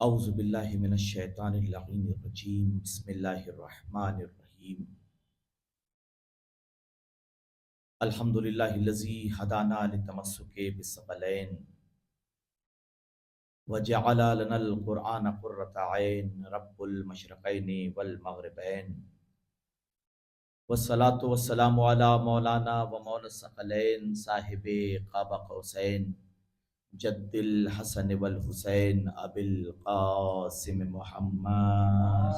اعوذ باللہ من الشیطان اللعین الرجیم بسم اللہ الرحمن الرحیم الحمدللہ الذی ہدانا للتمسک بالثقلین وجعل لنا القرآن قرۃ عین رب المشرقین والمغربین والصلاة والسلام علی مولانا و مولا الثقلین صاحب قاب قوسین جد الحسن والحسین ابی القاسم محمد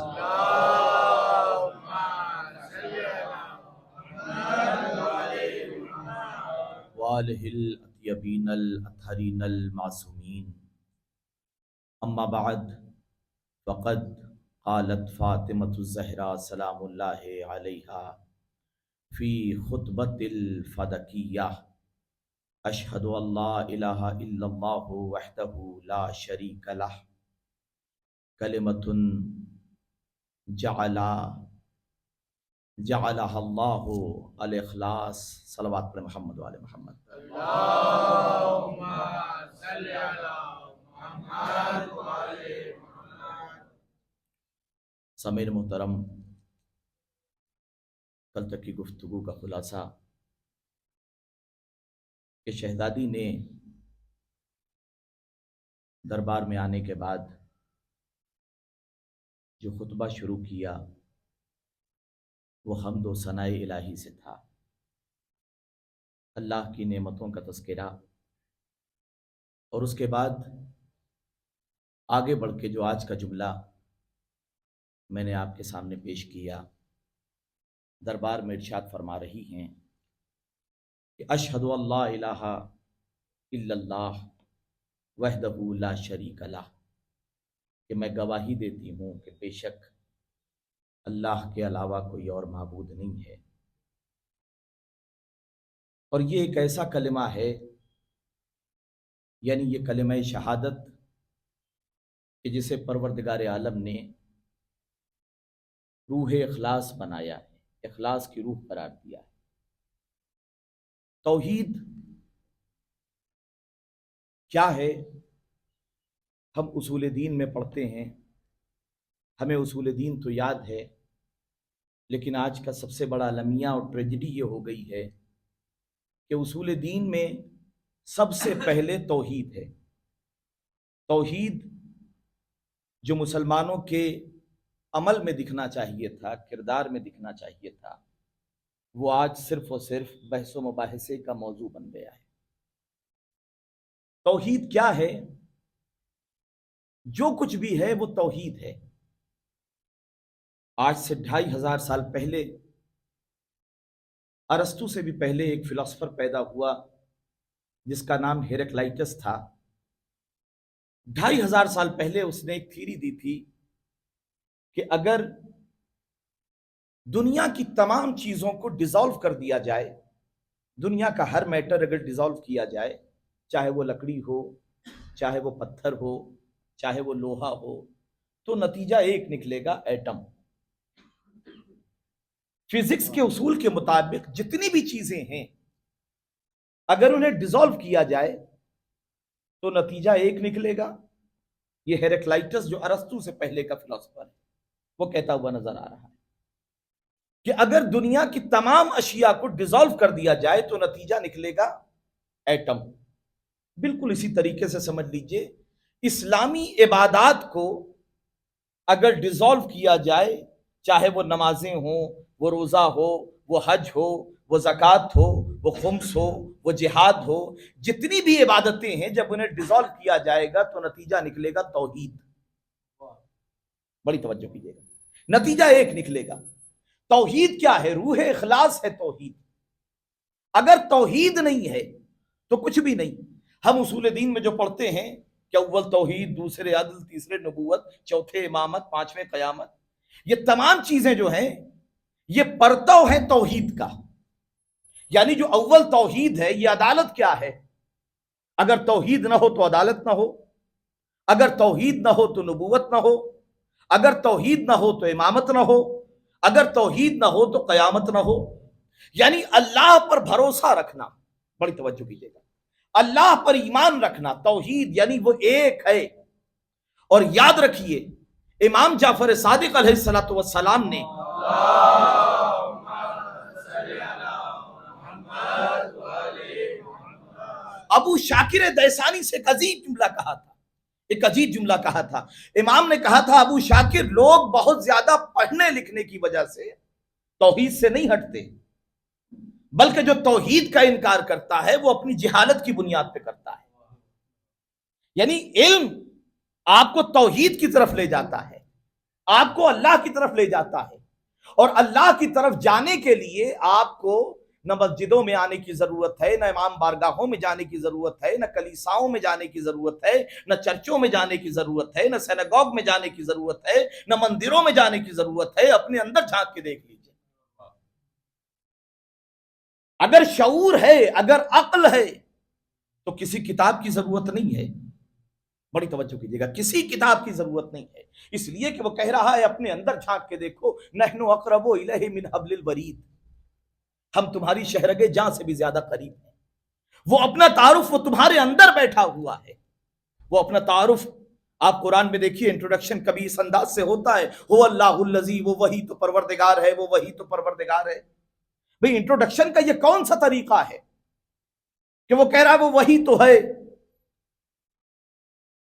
وآلہ الاطیبین الاطہرین المعصومین اما بعد فقد قالت فاطمۃ الزہرا سلام اللہ علیہا فی خطبۃ الفدکیہ اشہد ان لا الہ الا اللہ وحدہ لا شریک لہ کلمۃ جعلہ اللہ الاخلاص صلوات پر محمد وآل محمد اللہم صلی علی محمد وآل محمد۔ سامعین محترم، کل تک کی گفتگو کا خلاصہ کہ شہزادی نے دربار میں آنے کے بعد جو خطبہ شروع کیا وہ حمد و ثناء الہی سے تھا، اللہ کی نعمتوں کا تذکرہ، اور اس کے بعد آگے بڑھ کے جو آج کا جملہ میں نے آپ کے سامنے پیش کیا، دربار میں ارشاد فرما رہی ہیں کہ اشہد ان لا الہ الا اللہ وحدہ لا شریک لہ، کہ میں گواہی دیتی ہوں کہ بے شک اللہ کے علاوہ کوئی اور معبود نہیں ہے، اور یہ ایک ایسا کلمہ ہے، یعنی یہ کلمہ شہادت کہ جسے پروردگار عالم نے روح اخلاص بنایا ہے، اخلاص کی روح قرار دیا ہے۔ توحید کیا ہے؟ ہم اصول دین میں پڑھتے ہیں، ہمیں اصول دین تو یاد ہے، لیکن آج کا سب سے بڑا المیہ اور ٹریجڈی یہ ہو گئی ہے کہ اصول دین میں سب سے پہلے توحید ہے۔ توحید جو مسلمانوں کے عمل میں دکھنا چاہیے تھا، کردار میں دکھنا چاہیے تھا، وہ آج صرف اور صرف بحث و مباحثے کا موضوع بن گیا ہے۔ توحید کیا ہے؟ جو کچھ بھی ہے وہ توحید ہے۔ آج سے 2500 سال پہلے، ارسطو سے بھی پہلے ایک فلاسفر پیدا ہوا جس کا نام ہیراکلائٹس تھا۔ 2500 سال پہلے اس نے ایک تھیوری دی تھی کہ اگر دنیا کی تمام چیزوں کو ڈیزالو کر دیا جائے، دنیا کا ہر میٹر اگر ڈیزالو کیا جائے، چاہے وہ لکڑی ہو، چاہے وہ پتھر ہو، چاہے وہ لوہا ہو، تو نتیجہ ایک نکلے گا، ایٹم۔ فزکس کے اصول کے مطابق جتنی بھی چیزیں ہیں اگر انہیں ڈیزالو کیا جائے تو نتیجہ ایک نکلے گا۔ یہ ہیراکلائٹس جو ارسطو سے پہلے کا فلاسفر ہے وہ کہتا ہوا نظر آ رہا ہے کہ اگر دنیا کی تمام اشیاء کو ڈیزالو کر دیا جائے تو نتیجہ نکلے گا ایٹم۔ بالکل اسی طریقے سے سمجھ لیجئے، اسلامی عبادات کو اگر ڈیزالو کیا جائے، چاہے وہ نمازیں ہوں، وہ روزہ ہو، وہ حج ہو، وہ زکوٰۃ ہو، وہ خمس ہو، وہ جہاد ہو، جتنی بھی عبادتیں ہیں جب انہیں ڈیزالو کیا جائے گا تو نتیجہ نکلے گا توحید۔ بڑی توجہ کیجیے گا، نتیجہ ایک نکلے گا۔ توحید کیا ہے؟ روح اخلاص ہے توحید۔ اگر توحید نہیں ہے تو کچھ بھی نہیں۔ ہم اصول دین میں جو پڑھتے ہیں کہ اول توحید، دوسرے عدل، تیسرے نبوت، چوتھے امامت، پانچویں قیامت، یہ تمام چیزیں جو ہیں یہ پرتو ہے توحید کا۔ یعنی جو اول توحید ہے، یہ عدالت کیا ہے؟ اگر توحید نہ ہو تو عدالت نہ ہو، اگر توحید نہ ہو تو نبوت نہ ہو، اگر توحید نہ ہو تو امامت نہ ہو، اگر توحید نہ ہو تو قیامت نہ ہو۔ یعنی اللہ پر بھروسہ رکھنا، بڑی توجہ کیجیے گا، اللہ پر ایمان رکھنا، توحید یعنی وہ ایک ہے، اور یاد رکھیے امام جعفر صادق علیہ الصلوۃ والسلام نے ابو شاکر دیسانی سے ایک عجیب جملہ کہا تھا، ایک عجیب جملہ کہا تھا۔ امام نے کہا تھا ابو شاکر لوگ بہت زیادہ پڑھنے لکھنے کی وجہ سے توحید سے نہیں ہٹتے، بلکہ جو توحید کا انکار کرتا ہے وہ اپنی جہالت کی بنیاد پہ کرتا ہے۔ یعنی علم آپ کو توحید کی طرف لے جاتا ہے، آپ کو اللہ کی طرف لے جاتا ہے، اور اللہ کی طرف جانے کے لیے آپ کو نہ مسجدوں میں آنے کی ضرورت ہے، نہ امام بارگاہوں میں جانے کی ضرورت ہے، نہ کلیساؤں میں جانے کی ضرورت ہے، نہ چرچوں میں جانے کی ضرورت ہے، نہ سینگوگ میں جانے کی ضرورت ہے، نہ مندروں میں جانے کی ضرورت ہے۔ اپنے اندر جھانک کے دیکھ لیجیے، اگر شعور ہے، اگر عقل ہے، تو کسی کتاب کی ضرورت نہیں ہے۔ بڑی توجہ کیجیے گا، کسی کتاب کی ضرورت نہیں ہے، اس لیے کہ وہ کہہ رہا ہے اپنے اندر جھانک کے دیکھو، نحن اقرب الیہ من حبل الورید، ہم تمہاری شہرگے جاں سے بھی زیادہ قریب ہیں۔ وہ اپنا تعارف وہ تمہارے اندر بیٹھا ہوا ہے، وہ اپنا تعارف آپ قرآن میں دیکھیے انٹروڈکشن کبھی اس انداز سے ہوتا ہے، هو اللہ الذی، وہ وہی تو پروردگار ہے، وہ وہی تو پروردگار ہے۔ بھئی انٹروڈکشن کا یہ کون سا طریقہ ہے کہ وہ کہہ رہا ہے وہ وہی تو ہے؟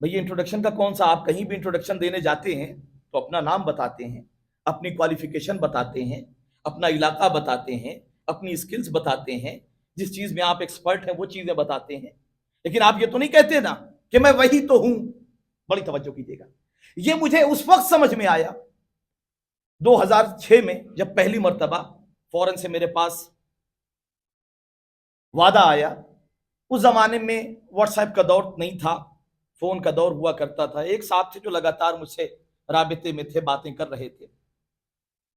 بھئی انٹروڈکشن کا کون سا؟ آپ کہیں بھی انٹروڈکشن دینے جاتے ہیں تو اپنا نام بتاتے ہیں، اپنی کوالیفیکیشن بتاتے ہیں، اپنا علاقہ بتاتے ہیں، اپنی اسکلز بتاتے ہیں، جس چیز میں آپ ایکسپرٹ ہیں وہ چیزیں بتاتے ہیں، لیکن آپ یہ تو نہیں کہتے نا کہ میں وہی تو ہوں۔ بڑی توجہ کیجیے گا، یہ مجھے اس وقت سمجھ میں آیا 2006 میں جب پہلی مرتبہ فورن سے میرے پاس وعدہ آیا۔ اس زمانے میں واٹس ایپ کا دور نہیں تھا، فون کا دور ہوا کرتا تھا۔ ایک صاحب تھے جو لگاتار مجھ سے رابطے میں تھے، باتیں کر رہے تھے،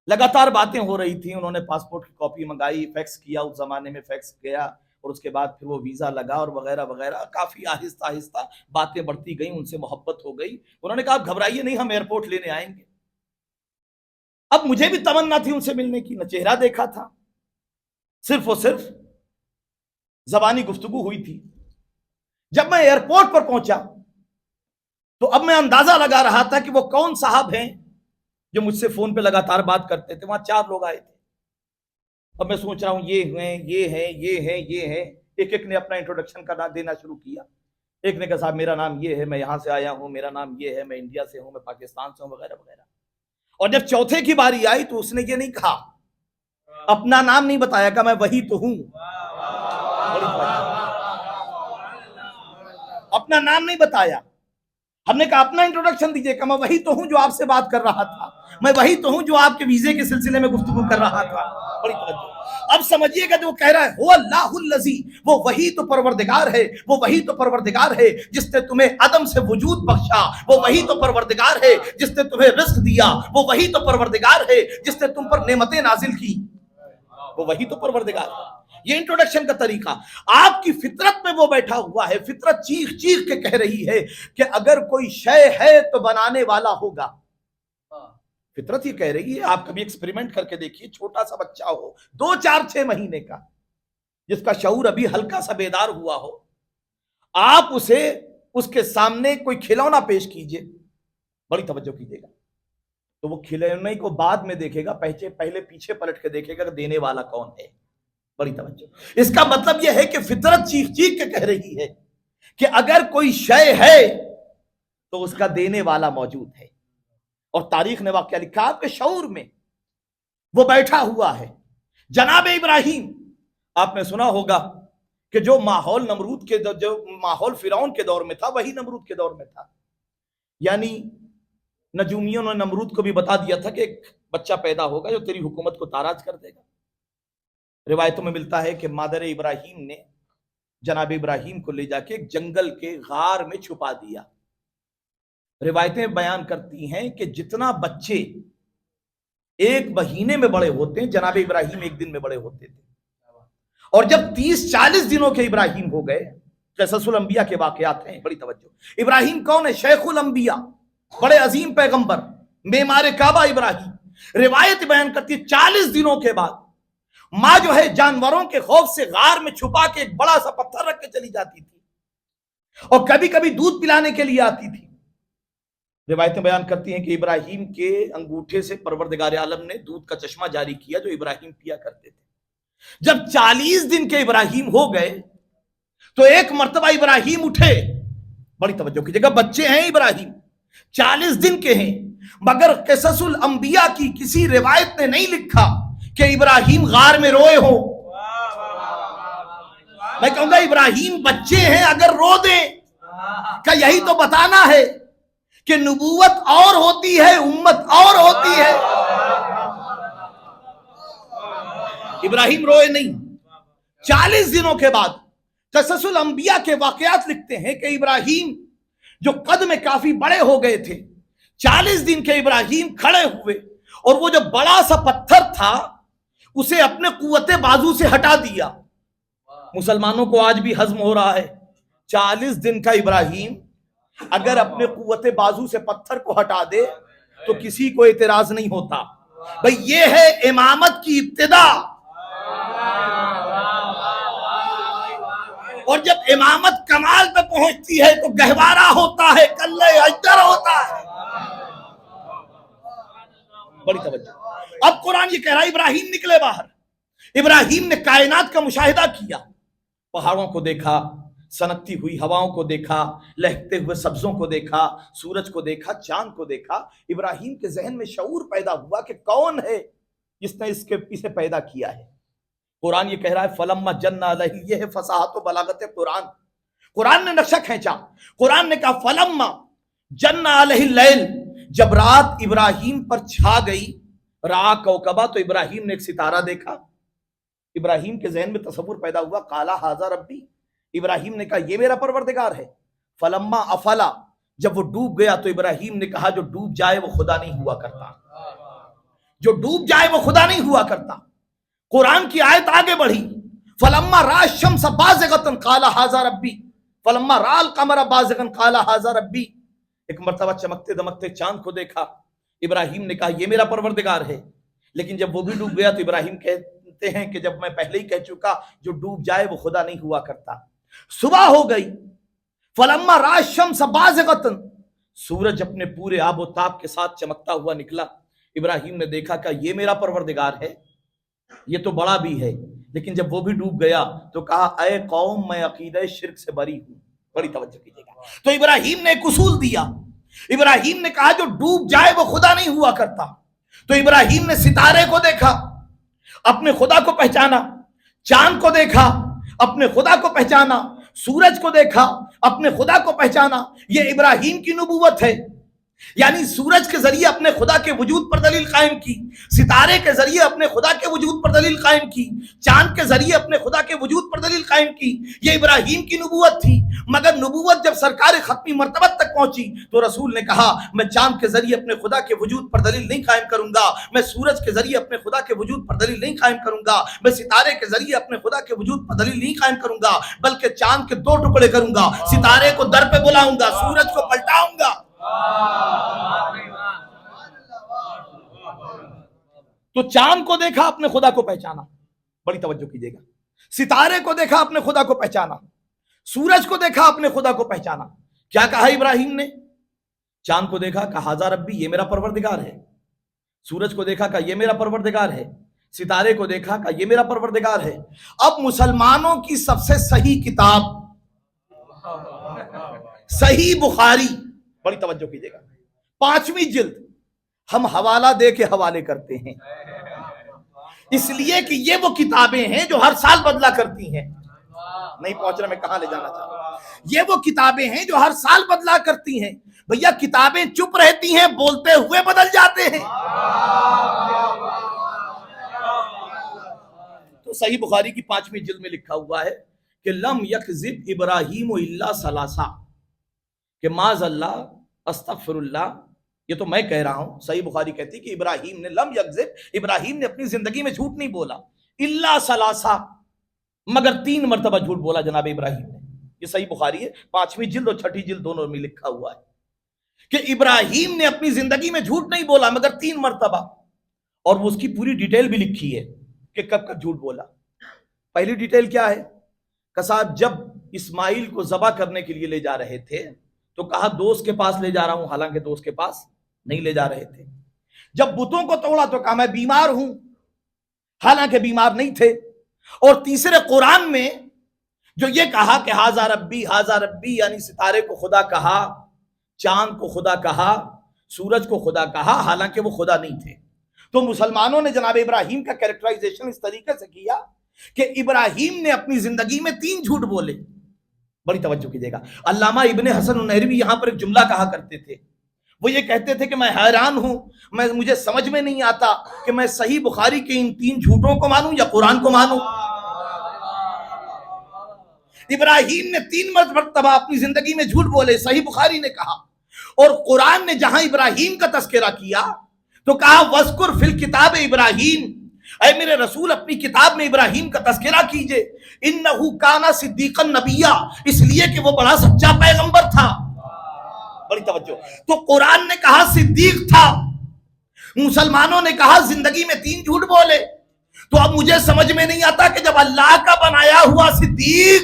لگاتار باتیں ہو رہی تھیں۔ انہوں نے پاسپورٹ کی کاپی منگائی، فیکس کیا، اس زمانے میں فیکس گیا، اور اس کے بعد پھر وہ ویزا لگا اور وغیرہ وغیرہ، کافی آہستہ آہستہ باتیں بڑھتی گئیں، ان سے محبت ہو گئی۔ انہوں نے کہا آپ گھبرائیے نہیں، ہم ایئرپورٹ لینے آئیں گے۔ اب مجھے بھی تمنا تھی ان سے ملنے کی، نہ چہرہ دیکھا تھا، صرف اور صرف زبانی گفتگو ہوئی تھی۔ جب میں ایئرپورٹ پر پہنچا تو اب میں اندازہ لگا رہا تھا کہ وہ کون صاحب ہیں جو مجھ سے فون پہ لگاتار بات کرتے تھے۔ وہاں 4 لوگ آئے تھے، اب میں سوچ رہا ہوں یہ ہیں، یہ ہیں، یہ ہیں، یہ ہیں۔ ایک ایک نے اپنا انٹروڈکشن کا دینا شروع کیا۔ ایک نے کہا صاحب میرا نام یہ ہے، میں یہاں سے آیا ہوں، میرا نام یہ ہے، میں انڈیا سے ہوں، میں پاکستان سے ہوں، وغیرہ وغیرہ۔ اور جب چوتھے کی باری آئی تو اس نے یہ نہیں کہا، اپنا نام نہیں بتایا، کہ میں وہی تو ہوں۔ اپنا نام نہیں بتایا، ہم نے کہا اپنا انٹروڈکشن دیجئے، کہ میں وہی تو ہوں جو آپ سے بات کر رہا تھا، میں وہی تو ہوں جو آپ کے ویزے کے سلسلے میں گفتگو کر رہا تھا۔ بڑی توجہ، اب سمجھیے گا جو وہ کہہ رہا ہے هو اللہ الذی، وہ وہی تو پروردگار ہے، وہ وہی تو پروردگار ہے جس نے تمہیں عدم سے وجود بخشا، وہ وہی تو پروردگار ہے جس نے تمہیں رزق دیا، وہ وہی تو پروردگار ہے جس نے تم پر نعمتیں نازل کی، وہ وہی تو پروردگار ہے۔ یہ انٹروڈکشن کا طریقہ، آپ کی فطرت میں وہ بیٹھا ہوا ہے، فطرت چیخ چیخ کے کہہ رہی ہے کہ اگر کوئی شے ہے تو بنانے والا ہوگا۔ فطرت یہ کہہ رہی ہے، آپ کبھی ایکسپیریمنٹ کر کے دیکھیے، چھوٹا سا بچہ ہو 2 4 6 مہینے کا، جس کا شعور ابھی ہلکا سا بیدار ہوا ہو، آپ اسے اس کے سامنے کوئی کھلونا پیش کیجئے، بڑی توجہ کیجئے گا، تو وہ کھلونے کو بعد میں دیکھے گا، پہلے پیچھے پلٹ کے دیکھے گا کہ دینے والا کون ہے۔ بڑی توجہ، اس کا مطلب یہ ہے کہ فطرت چیخ چیخ کے کہہ رہی ہے کہ اگر کوئی شے ہے تو اس کا دینے والا موجود ہے۔ اور تاریخ نے واقعہ لکھا آپ کے شعور میں وہ بیٹھا ہوا ہے۔ جناب ابراہیم، آپ نے سنا ہوگا کہ جو ماحول نمرود کے جو ماحول فرعون کے دور میں تھا وہی نمرود کے دور میں تھا۔ یعنی نجومیوں نے نمرود کو بھی بتا دیا تھا کہ ایک بچہ پیدا ہوگا جو تیری حکومت کو تاراج کر دے گا۔ روایتوں میں ملتا ہے کہ مادر ابراہیم نے جناب ابراہیم کو لے جا کے ایک جنگل کے غار میں چھپا دیا۔ روایتیں بیان کرتی ہیں کہ جتنا بچے 1 مہینے میں بڑے ہوتے ہیں، جناب ابراہیم 1 دن میں بڑے ہوتے تھے۔ اور جب 30-40 دنوں کے ابراہیم ہو گئے، قصص الانبیاء کے واقعات ہیں، بڑی توجہ۔ ابراہیم کون ہے؟ شیخ الانبیاء، بڑے عظیم پیغمبر، معمار کعبہ ابراہیم۔ روایت بیان کرتی ہے 40 دنوں کے بعد ماں جو ہے جانوروں کے خوف سے غار میں چھپا کے ایک بڑا سا پتھر رکھ کے چلی جاتی تھی، اور کبھی کبھی دودھ پلانے کے لیے آتی تھی۔ روایتیں بیان کرتی ہیں کہ ابراہیم کے انگوٹھے سے پروردگار عالم نے دودھ کا چشمہ جاری کیا جو ابراہیم پیا کرتے تھے. جب 40 دن کے ابراہیم ہو گئے تو ایک مرتبہ ابراہیم اٹھے. بڑی توجہ کیجیے گا، بچے ہیں ابراہیم، 40 دن کے ہیں، مگر قصص الانبیاء کی کسی روایت نے نہیں لکھا کہ ابراہیم غار میں روئے ہو. میں کہوں گا ابراہیم بچے ہیں اگر رو دیں، کہ یہی تو بتانا ہے کہ نبوت اور ہوتی ہے، امت اور ہوتی ہے. ابراہیم روئے نہیں. 40 دنوں کے بعد قصص الانبیاء کے واقعات لکھتے ہیں کہ ابراہیم جو قد میں کافی بڑے ہو گئے تھے، 40 دن کے ابراہیم کھڑے ہوئے اور وہ جو بڑا سا پتھر تھا اسے اپنے قوت بازو سے ہٹا دیا. مسلمانوں کو آج بھی ہضم ہو رہا ہے. 40 دن کا ابراہیم اگر اپنے قوت بازو سے پتھر کو ہٹا دے تو کسی کو اعتراض نہیں ہوتا. بھئی یہ ہے امامت کی ابتدا. اور جب امامت کمال پہ پہنچتی ہے تو گہوارہ ہوتا ہے، کلے اجدر ہوتا ہے. بڑی توجہ. اب قرآن یہ کہہ رہا ہے ابراہیم نکلے باہر. ابراہیم نے کائنات کا مشاہدہ کیا، پہاڑوں کو دیکھا، سنکتی ہوئی ہواؤں کو دیکھا، لہکتے ہوئے سبزوں کو دیکھا، سورج کو دیکھا، چاند کو دیکھا. ابراہیم کے ذہن میں شعور پیدا ہوا کہ کون ہے جس نے اسے پیدا کیا ہے. قرآن یہ کہہ رہا ہے فلما جن علیہ، یہ ہے فصاحت و بلاغت قرآن. قرآن نے نقشہ کھینچا. قرآن نے کہا فلما جن علیہ اللیل، جب رات ابراہیم پر چھا گئی، رعا کوکبا، تو ابراہیم نے ایک ستارہ دیکھا. ابراہیم کے ذہن میں تصور پیدا ہوا، قالا ھذا ربی، ابراہیم نے کہا یہ میرا پروردگار ہے. فلما افلا، جب وہ ڈوب گیا تو ابراہیم نے کہا جو ڈوب جائے وہ خدا نہیں ہوا کرتا، جو ڈوب جائے وہ خدا نہیں ہوا کرتا. قرآن کی آیت آگے بڑھی، فلما راى الشمس بازغة قال ھذا ربی، فلما راى القمر بازغا قال ھذا ربی. ایک مرتبہ چمکتے دمکتے چاند کو دیکھا، ابراہیم نے کہا یہ میرا پروردگار ہے. لیکن جب وہ بھی ڈوب گیا تو ابراہیم کہتے ہیں کہ جب میں پہلے ہی کہہ چکا جو ڈوب جائے وہ خدا نہیں ہوا کرتا. صبح ہو گئی، فلما راى الشمس بازغة، سورج اپنے پورے آب و تاب کے ساتھ چمکتا ہوا نکلا. ابراہیم نے دیکھا کہ یہ میرا پروردگار ہے، یہ تو بڑا بھی ہے. لیکن جب وہ بھی ڈوب گیا تو کہا اے قوم میں عقیدہ شرک سے بری ہوں. بڑی توجہ کیجیے گا. تو ابراہیم نے ایک اصول دیا. ابراہیم نے کہا جو ڈوب جائے وہ خدا نہیں ہوا کرتا. تو ابراہیم نے ستارے کو دیکھا، اپنے خدا کو پہچانا. چاند کو دیکھا، اپنے خدا کو پہچانا. سورج کو دیکھا، اپنے خدا کو پہچانا. یہ ابراہیم کی نبوت ہے. یعنی سورج کے ذریعے اپنے خدا کے وجود پر دلیل قائم کی، ستارے کے ذریعے اپنے خدا کے وجود پر دلیل قائم کی، چاند کے ذریعے اپنے خدا کے وجود پر دلیل قائم کی. یہ ابراہیم کی نبوت تھی. مگر نبوت جب سرکار ختمی مرتبت تک پہنچی تو رسول نے کہا میں چاند کے ذریعے اپنے خدا کے وجود پر دلیل نہیں قائم کروں گا، میں سورج کے ذریعے اپنے خدا کے وجود پر دلیل نہیں قائم کروں گا، میں ستارے کے ذریعے اپنے خدا کے وجود پر دلیل نہیں قائم کروں گا، بلکہ چاند کے 2 ٹکڑے کروں گا، ستارے کو در پہ بلاؤں گا، سورج کو پلٹاؤں گا. تو چاند کو دیکھا، اپنے خدا کو پہچانا. بڑی توجہ کیجیے گا. ستارے کو دیکھا، اپنے خدا کو پہچانا. سورج کو دیکھا، اپنے خدا کو پہچانا. کیا کہا ابراہیم نے؟ چاند کو دیکھا کہا ھذا ربی، یہ میرا پروردگار ہے. سورج کو دیکھا کہا یہ میرا پروردگار ہے. ستارے کو دیکھا کہا یہ میرا پروردگار ہے. اب مسلمانوں کی سب سے صحیح کتاب صحیح بخاری، بڑی توجہ کیجیے گا، 5ویں جلد ہم حوالہ دے کے حوالے کرتے ہیں، اس لیے کہ یہ وہ کتابیں ہیں جو ہر سال بدلا کرتی ہیں. نہیں پہنچ رہا میں کہاں لے جانا چاہ رہا. یہ وہ کتابیں ہیں جو ہر سال بدلا کرتی ہیں. بھیا کتابیں چپ رہتی ہیں، بولتے ہوئے بدل جاتے ہیں. تو صحیح بخاری کی 5ویں جلد میں لکھا ہوا ہے کہ لم یکذب ابراہیم الا ثلاثہ، کہ معاذ اللہ، استغفر اللہ، یہ تو میں کہہ رہا ہوں. صحیح بخاری کہتی کہ ابراہیم نے لم یکذب، ابراہیم نے اپنی زندگی میں جھوٹ نہیں بولا، الا ثلاثہ، مگر 3 مرتبہ جھوٹ بولا جناب ابراہیم نے. یہ صحیح بخاری ہے، 5ویں جلد اور 6ٹھی جلد دونوں میں لکھا ہوا ہے کہ ابراہیم نے اپنی زندگی میں جھوٹ نہیں بولا مگر 3 مرتبہ. اور وہ اس کی پوری ڈیٹیل بھی لکھی ہے کہ کب کب جھوٹ بولا. پہلی ڈیٹیل کیا ہے کہ صاحب جب اسماعیل کو ذبح کرنے کے لیے لے جا رہے تھے تو کہا دوست کے پاس لے جا رہا ہوں، حالانکہ دوست کے پاس نہیں لے جا رہے تھے۔ جب بتوں کو توڑا تو کہا میں بیمار ہوں، حالانکہ بیمار نہیں تھے۔ اور تیسرے قرآن میں جو یہ کہا کہ ہاذا ربی، یعنی ستارے کو خدا کہا، چاند کو خدا کہا، سورج کو خدا کہا، حالانکہ وہ خدا نہیں تھے۔ تو مسلمانوں نے جناب ابراہیم کا کیریکٹرائزیشن اس طریقے سے کیا کہ ابراہیم نے اپنی زندگی میں 3 جھوٹ بولے۔ بڑی توجہ کیجیے گا، علامہ ابن حسن النہروی یہاں پر ایک جملہ کہا کرتے تھے، وہ یہ کہتے تھے کہ میں حیران ہوں، مجھے سمجھ میں نہیں آتا کہ میں صحیح بخاری کے ان 3 جھوٹوں کو مانوں یا قرآن کو مانوں۔ ابراہیم نے 3 مرتبہ اپنی زندگی میں جھوٹ بولے، صحیح بخاری نے کہا، اور قرآن نے جہاں ابراہیم کا تذکرہ کیا تو کہا وَاذْكُرْ فِي الْكِتَابِ ابراہیم، اے میرے رسول اپنی کتاب میں ابراہیم کا تذکرہ کیجئے، اِنَّهُ كَانَ صِدِّيقًا نَبِيًّا، اس لیے کہ وہ بڑا سچا پیغمبر تھا۔ بڑی توجہ، تو قرآن نے کہا صدیق تھا، مسلمانوں نے کہا زندگی میں 3 جھوٹ بولے۔ تو اب مجھے سمجھ میں نہیں آتا کہ جب اللہ کا بنایا ہوا صدیق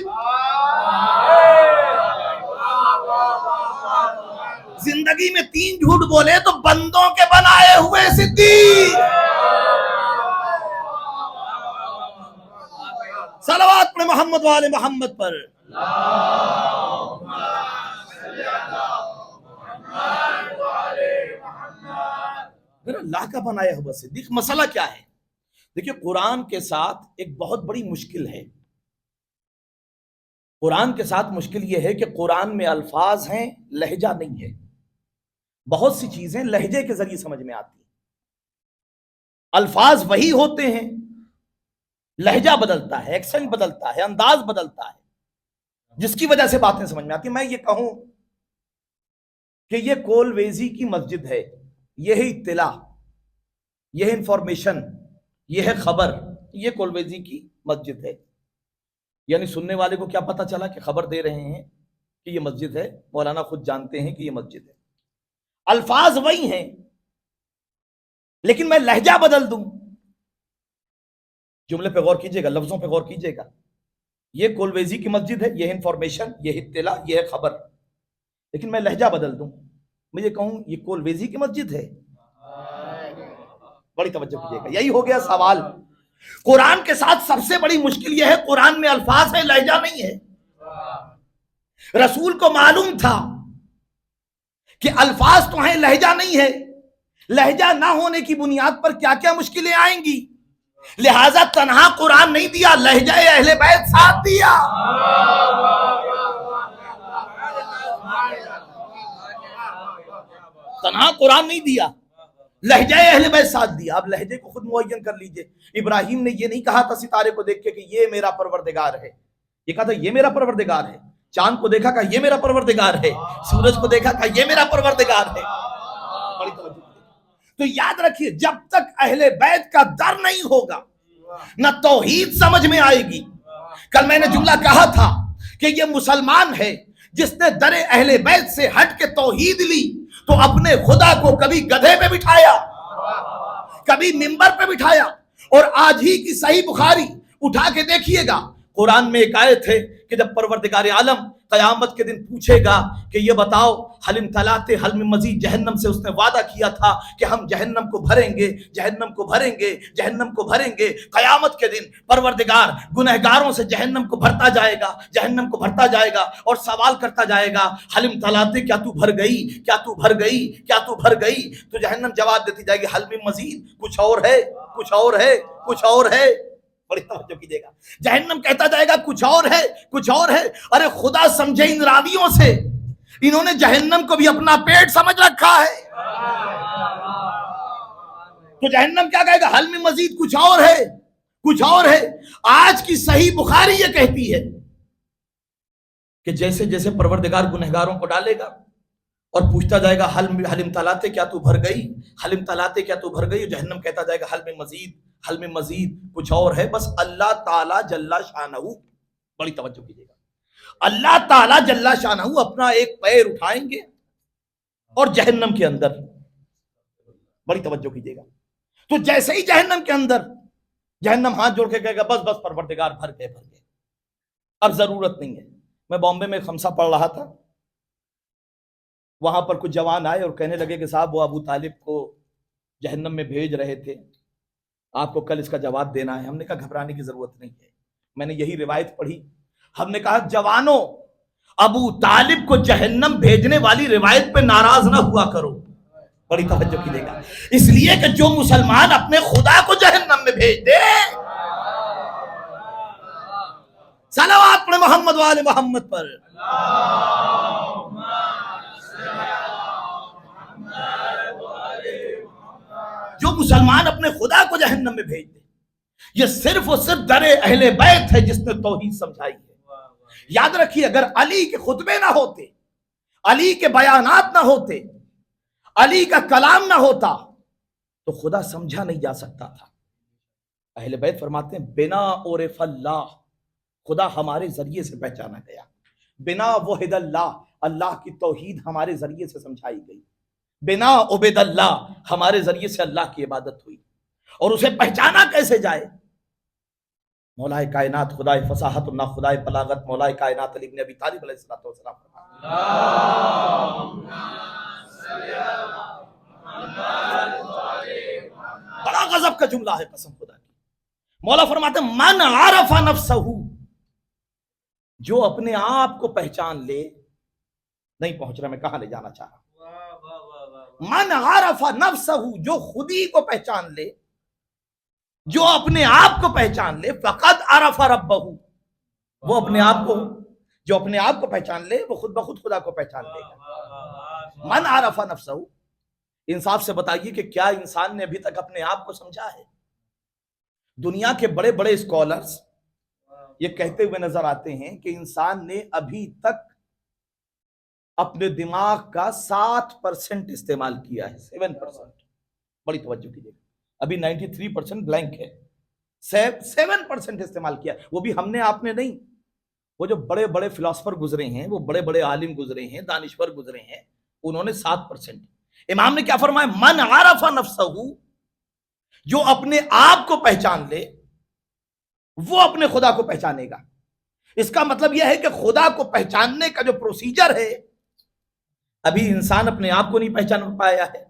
زندگی میں 3 جھوٹ بولے تو بندوں کے بنائے ہوئے صدیق، صلوات پڑھ محمد والے محمد پر۔ اللہ کا بنایا ہوا صدیق، مسئلہ کیا ہے؟ دیکھیں قرآن کے ساتھ ایک بہت بڑی مشکل ہے۔ قرآن کے ساتھ مشکل یہ ہے کہ قرآن میں الفاظ ہیں، لہجہ نہیں ہے۔ بہت سی چیزیں لہجے کے ذریعے سمجھ میں آتی ہیں، الفاظ وہی ہوتے ہیں، لہجہ بدلتا ہے، ایکسنٹ بدلتا ہے، انداز بدلتا ہے، جس کی وجہ سے باتیں سمجھ میں آتی ہیں۔ میں یہ کہوں کہ یہ کولویزی کی مسجد ہے، یہ ہے اطلاع، یہ ہے انفارمیشن، یہ ہے خبر، یہ کولویزی کی مسجد ہے۔ یعنی سننے والے کو کیا پتا چلا کہ خبر دے رہے ہیں کہ یہ مسجد ہے، مولانا خود جانتے ہیں کہ یہ مسجد ہے، الفاظ وہی ہیں لیکن میں لہجہ بدل دوں۔ جملے پہ غور کیجئے گا، لفظوں پہ غور کیجئے گا، یہ کولویزی کی مسجد ہے، یہ ہے انفارمیشن، یہ ہے اطلاع، یہ ہے خبر، لیکن میں لہجہ بدل دوں، میں یہ کہوں یہ کولویزی کی مسجد ہے۔ بڑی توجہ کیجئے گا، یہی ہو گیا سوال۔ قرآن کے ساتھ سب سے بڑی مشکل یہ ہے قرآن میں الفاظ ہے، لہجہ نہیں ہے۔ رسول کو معلوم تھا کہ الفاظ تو ہیں، لہجہ نہیں ہے، لہجہ نہ ہونے کی بنیاد پر کیا کیا مشکلیں آئیں گی، لہذا تنہا قرآن نہیں دیا، لہجہ اہل بیت ساتھ دیا۔ تنہا قرآن نہیں دیا، لہجہ اہل بیت ساتھ دیا۔ اب لہجے کو خود معین کر لیجئے، ابراہیم نے یہ نہیں کہا تھا ستارے کو دیکھ کے کہ یہ میرا پروردگار ہے، یہ کہا تھا یہ میرا پروردگار ہے۔ چاند کو دیکھا کہا یہ میرا پروردگار ہے، سورج کو دیکھا کہا یہ میرا پروردگار ہے۔ بڑی توجہ۔ تو یاد رکھیے جب تک اہل بیت کا در نہیں ہوگا نہ توحید سمجھ میں آئے گی۔ کل میں نے جملہ کہا تھا کہ یہ مسلمان ہے جس نے در اہل بیت سے ہٹ کے توحید لی تو اپنے خدا کو کبھی گدھے پہ بٹھایا، کبھی منبر پہ بٹھایا، اور آج ہی کی صحیح بخاری اٹھا کے دیکھیے گا، قرآن میں ایک آیت ہے کہ جب پروردگار عالم قیامت کے دن پوچھے گا کہ یہ بتاؤ حلم طلاتے حلم مزید، جہنم سے اس نے وعدہ کیا تھا کہ ہم جہنم کو بھریں گے، جہنم کو بھریں گے، جہنم کو بھریں گے۔ قیامت کے دن پروردگار گنہگاروں سے جہنم کو بھرتا جائے گا، جہنم کو بھرتا جائے گا اور سوال کرتا جائے گا حلم طلاتے، کیا تو بھر گئی، کیا تو بھر گئی، کیا تو بھر گئی؟ تو جہنم جواب دیتی جائے گی حلم مزید، کچھ اور ہے، کچھ اور ہے، کچھ اور ہے۔ بڑی توجہ کیجیے گا، جہنم کہتا جائے گا کچھ اور ہے، کچھ اور ہے۔ ارے خدا سمجھے ان راویوں سے، انہوں نے جہنم کو بھی اپنا پیٹ سمجھ رکھا ہے۔ تو جہنم کیا کہے گا؟ حل میں مزید کچھ اور ہے، کچھ اور ہے۔ آج کی صحیح بخاری یہ کہتی ہے کہ جیسے جیسے پروردگار گنہگاروں کو ڈالے گا اور پوچھتا جائے گا حلم طلاتے، کیا تو بھر گئی، حلم طلاتے کیا تو بھر گئی، جہنم کہتا جائے گا حل میں مزید، حل میں مزید کچھ اور ہے۔ بس اللہ تعالی جل شانہ، بڑی توجہ کیجیے گا، اللہ تعالی جل شانہ اپنا ایک پیر اٹھائیں گے اور جہنم کے اندر، بڑی توجہ کیجیے گا، تو جیسے ہی جہنم کے اندر، جہنم ہاتھ جوڑ کے کہے گا بس بس پروردگار بھر گئے، بھر گئے، اب ضرورت نہیں ہے۔ میں بامبے میں خمسہ پڑھ رہا تھا، وہاں پر کچھ جوان آئے اور کہنے لگے کہ صاحب وہ ابو طالب کو جہنم میں بھیج رہے تھے، آپ کو کل اس کا جواب دینا ہے۔ ہم نے کہا گھبرانے کی ضرورت نہیں ہے، میں نے یہی روایت پڑھی، ہم نے کہا جوانوں ابو طالب کو جہنم بھیجنے والی روایت پہ ناراض نہ ہوا کرو، بڑی توجہ کیجیے گا، اس لیے کہ جو مسلمان اپنے خدا کو جہنم میں بھیج دے، صلوات پڑھے محمد وآل محمد پر، جو مسلمان اپنے خدا کو جہنم میں بھیج دے، یہ صرف اور صرف در اہل بیت ہے جس نے توحید سمجھائی ہے۔ یاد رکھیے اگر علی کے خطبے نہ ہوتے، علی کے بیانات نہ ہوتے، علی کا کلام نہ ہوتا تو خدا سمجھا نہیں جا سکتا تھا۔ اہل بیت فرماتے ہیں بنا عرف اللہ، خدا ہمارے ذریعے سے پہچانا گیا، بنا وحد اللہ، اللہ کی توحید ہمارے ذریعے سے سمجھائی گئی، بنا عبد اللہ، ہمارے ذریعے سے اللہ کی عبادت ہوئی۔ اور اسے پہچانا کیسے جائے؟ مولا کائنات خدائے فصاحت اللہ، خدائے بلاغت، مولا کائنات علی بن ابی طالب علیہ السلام بڑا غضب کا جملہ ہے قسم خدا کی۔ مولا فرماتے ہیں من عرف نفسہ، جو اپنے آپ کو پہچان لے، نہیں پہنچ رہا میں کہاں لے جانا چاہ رہا، من عرف نفسہ، جو خودی کو پہچان لے، جو اپنے آپ کو پہچان لے، فقد عرف ربہ، وہ اپنے آپ کو، جو اپنے آپ کو پہچان لے وہ خود بخود خدا کو پہچان لے گا۔ من عرف نفسہ، انصاف سے بتائیے کہ کیا انسان نے ابھی تک اپنے آپ کو سمجھا ہے؟ دنیا کے بڑے بڑے اسکالرز یہ کہتے ہوئے نظر آتے ہیں کہ انسان نے ابھی تک اپنے دماغ کا 7% استعمال کیا ہے، 7%، بڑی توجہ کیجیے، ابھی 93% بلینک ہے، 7% استعمال کیا، وہ بھی ہم نے، آپ نے نہیں، وہ جو بڑے بڑے فلاسفر گزرے ہیں، وہ بڑے بڑے عالم گزرے ہیں، دانشور گزرے ہیں، انہوں نے 7%۔ امام نے کیا فرمایا؟ من عرف نفسہ، جو اپنے آپ کو پہچان لے وہ اپنے خدا کو پہچانے گا۔ اس کا مطلب یہ ہے کہ خدا کو پہچاننے کا جو پروسیجر ہے، ابھی انسان اپنے آپ کو نہیں پہچان پایا ہے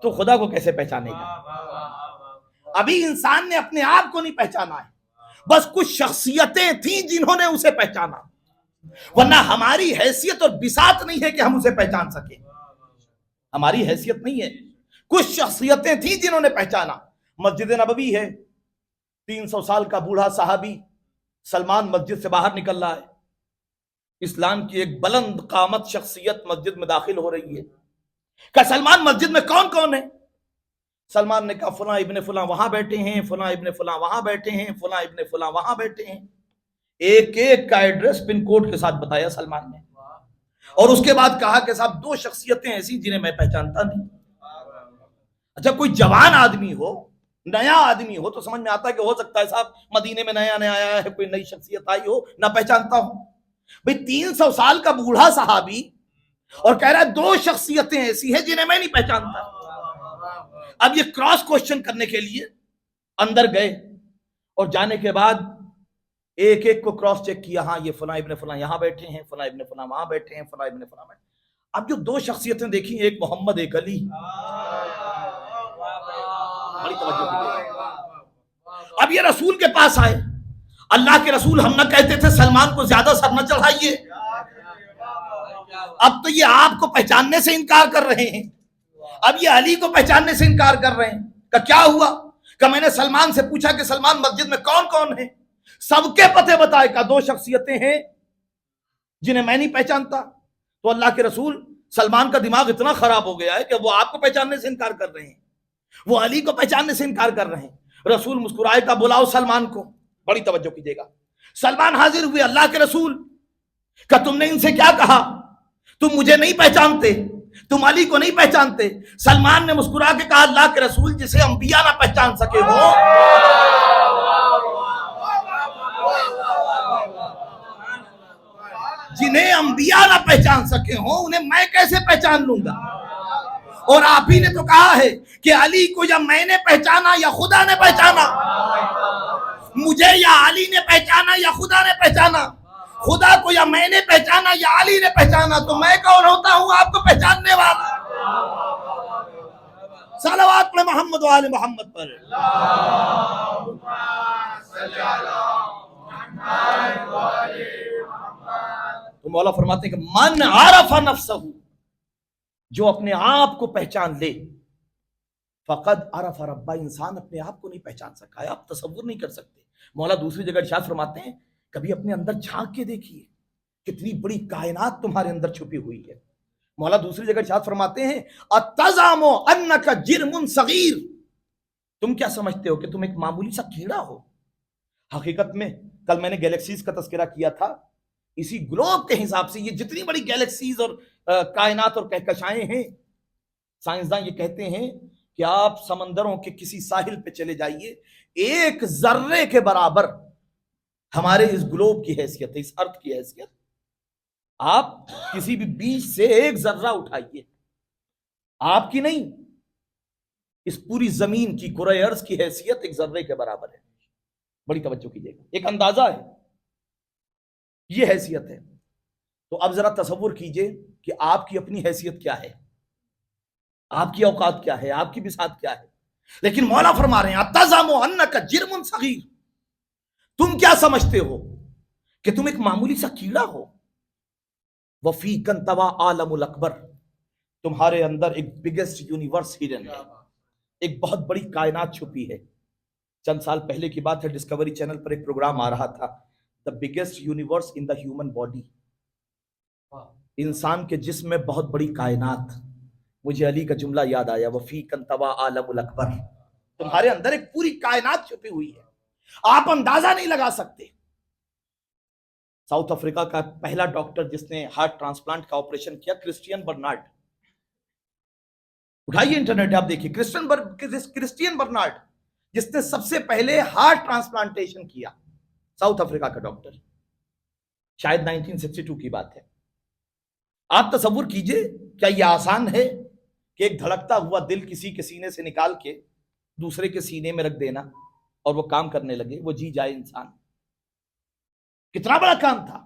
تو خدا کو کیسے پہچانے گا؟ ابھی انسان نے اپنے آپ کو نہیں پہچانا ہے، بس کچھ شخصیتیں تھیں جنہوں نے اسے پہچانا، ورنہ ہماری حیثیت اور بساط نہیں ہے کہ ہم اسے پہچان سکیں، ہماری حیثیت نہیں ہے، کچھ شخصیتیں تھیں جنہوں نے پہچانا۔ مسجد نبوی ہے، 300 سال کا بوڑھا صحابی سلمان مسجد سے باہر نکل رہا ہے، اسلام کی ایک بلند قامت شخصیت مسجد میں داخل ہو رہی ہے، کہ سلمان مسجد میں کون کون ہے؟ سلمان نے کہا فلاں ابن فلاں وہاں بیٹھے ہیں، فلاں ابن فلاں وہاں بیٹھے ہیں، فلاں ابن فلاں وہاں بیٹھے ہیں، ایک ایک کا ایڈریس پن کوڈ کے ساتھ بتایا سلمان نے، اور اس کے بعد کہا کہ صاحب 2 شخصیتیں ایسی جنہیں میں پہچانتا نہیں۔ اچھا کوئی جوان آدمی ہو، نیا آدمی ہو تو سمجھ میں آتا ہے کہ ہو سکتا ہے صاحب مدینے میں نیا نیا آیا ہے، کوئی نئی شخصیت آئی ہو، نہ پہچانتا ہوں۔ بھئی 300 سال کا بوڑھا صحابی اور کہہ رہا ہے 2 شخصیتیں ایسی ہیں جنہیں میں نہیں پہچانتا۔ اب یہ کراس کوشچن کرنے کے لیے اندر گئے، اور جانے کے بعد ایک ایک کو کراس چیک کیا، ہاں یہ فلاں ابن فلاں یہاں بیٹھے ہیں، فلاں ابن فلاں وہاں بیٹھے ہیں، فلاں ابن فلاں بیٹھے ہیں۔ اب جو 2 شخصیتیں دیکھی، ایک محمد ایک علی، بڑی توجہ کیجیے، اب یہ رسول کے پاس آئے، اللہ کے رسول ہم نہ کہتے تھے سلمان کو زیادہ سر نہ چڑھائیے، اب تو یہ آپ کو پہچاننے سے انکار کر رہے ہیں، اب یہ علی کو پہچاننے سے انکار کر رہے ہیں، کہ کیا ہوا؟ کہ میں نے سلمان سے پوچھا کہ سلمان مسجد میں کون کون ہیں، سب کے پتے بتائے، کہ 2 شخصیتیں ہیں جنہیں میں نہیں پہچانتا۔ تو اللہ کے رسول، سلمان کا دماغ اتنا خراب ہو گیا ہے کہ وہ آپ کو پہچاننے سے انکار کر رہے ہیں، وہ علی کو پہچاننے سے انکار کر رہے ہیں۔ رسول مسکرائے کا بلاؤ سلمان کو، بڑی توجہ کیجیے گا، سلمان حاضر ہوئے، اللہ کے رسول کہ تم نے ان سے کیا کہا؟ تم مجھے نہیں پہچانتے، تم علی کو نہیں پہچانتے۔ سلمان نے مسکرا کے کہا اللہ کے رسول جسے انبیاء نہ پہچان سکے ہو، جنہیں انبیاء نہ پہچان سکے ہوں انہیں میں کیسے پہچان لوں گا؟ اور آپ ہی نے تو کہا ہے کہ علی کو یا میں نے پہچانا یا خدا نے پہچانا، مجھے یا علی نے پہچانا یا خدا نے پہچانا۔ خدا کو یا میں نے پہچانا یا علی نے پہچانا تو میں کون ہوتا ہوں آپ کو پہچاننے والا؟ صلوات پڑھ محمد و آل محمد پر۔ تو مولا فرماتے ہیں کہ من عرف نفسہ، جو اپنے آپ کو پہچان لے، فقد عرف ربہ، انسان اپنے آپ کو نہیں پہچان سکا ہے، آپ تصور نہیں کر سکتے۔ مولا دوسری جگہ ارشاد فرماتے ہیں کبھی اپنے اندر جھانک کے دیکھیے کتنی بڑی کائنات تمہارے اندر چھپی ہوئی ہے۔ مولا دوسری جگہ ارشاد فرماتے ہیں اتزعم انک جرم صغیر، تم کیا سمجھتے ہو کہ تم ایک معمولی سا کیڑا ہو؟ حقیقت میں کل میں نے گیلیکسیز کا تذکرہ کیا تھا، اسی گلوب کے حساب سے یہ جتنی بڑی گیلیکسیز اور کائنات اور کہکشائیں ہیں، سائنسداں یہ کہتے ہیں کہ آپ سمندروں کے کسی ساحل پہ چلے جائیے، ایک ذرے کے برابر ہمارے اس گلوب کی حیثیت ہے، اس ارتھ کی حیثیت۔ آپ کسی بھی بیچ سے ایک ذرہ اٹھائیے، آپ کی نہیں، اس پوری زمین کی کرۂ ارض کی حیثیت ایک ذرے کے برابر ہے۔ بڑی توجہ کیجیے گا، ایک اندازہ ہے، یہ حیثیت ہے۔ تو اب ذرا تصور کیجئے کہ آپ کی اپنی حیثیت کیا ہے، آپ کی اوقات کیا ہے، آپ کی بساط کیا ہے۔ لیکن مولا فرما رہے ہیں اتزعم انک جرم صغیر، تم کیا سمجھتے ہو کہ تم ایک معمولی سا کیڑا ہو؟ وفیک انطوی عالم الاکبر، تمہارے اندر ایک بگیسٹ یونیورس ہڈن ہے، ایک بہت بڑی کائنات چھپی ہے۔ چند سال پہلے کی بات ہے، ڈسکوری چینل پر ایک پروگرام آ رہا تھا، the biggest universe in the human body, انسان کے جسم میں بہت بڑی کائنات۔ مجھے علی کا جملہ یاد آیا، وفیک انطوی عالم الاکبر، تمہارے اندر ایک پوری کائنات چھپی ہوئی ہے، آپ اندازہ نہیں لگا سکتے۔ ساؤتھ افریقہ کا پہلا ڈاکٹر جس نے ہارٹ ٹرانسپلانٹ کا آپریشن کیا، کرسچین برنارڈ، اٹھائیے انٹرنیٹ آپ دیکھیے، کرسچین برنارڈ جس نے سب سے پہلے ہارٹ ٹرانسپلانٹیشن کیا، ساؤتھ افریقہ کا ڈاکٹر، شاید 1962 کی بات ہے۔ آپ تصور کیجئے، کیا یہ آسان ہے کہ ایک دھڑکتا ہوا دل کسی کے سینے سے نکال کے دوسرے کے سینے میں رکھ دینا اور وہ کام کرنے لگے، وہ جی جائے انسان؟ کتنا بڑا کام تھا۔